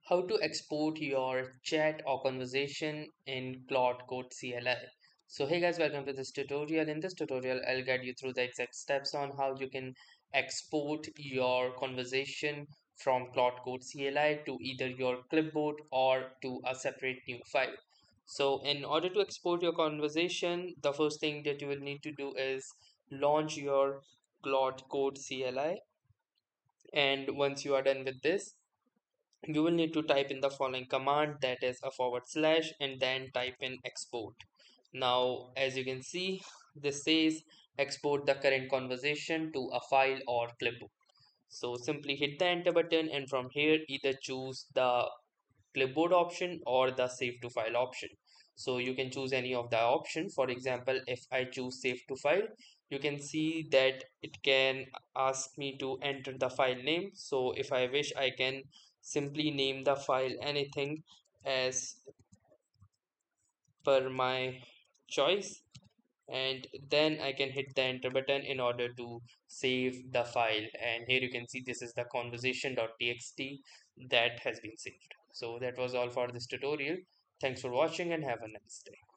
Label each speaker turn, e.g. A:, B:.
A: How to export your chat or conversation in Claude Code CLI. So hey guys, welcome to this tutorial. In this tutorial, I'll guide you through the exact steps on how you can export your conversation from Claude Code CLI to either your clipboard or to a separate new file. So in order to export your conversation, the first thing that you will need to do is launch your Claude Code CLI. And once you are done with this, you will need to type in the following command, that is a forward slash and then type in export. Now as you can see, this says export the current conversation to a file or clipboard. So simply hit the enter button and from here either choose the clipboard option or the save to file option. So you can choose any of the option. For example, if I choose save to file, you can see that it can ask me to enter the file name. So if I wish, I can simply name the file anything as per my choice, and then I can hit the enter button in order to save the file. And here you can see this is the conversation.txt that has been saved. So that was all for this tutorial. Thanks for watching and have a nice day.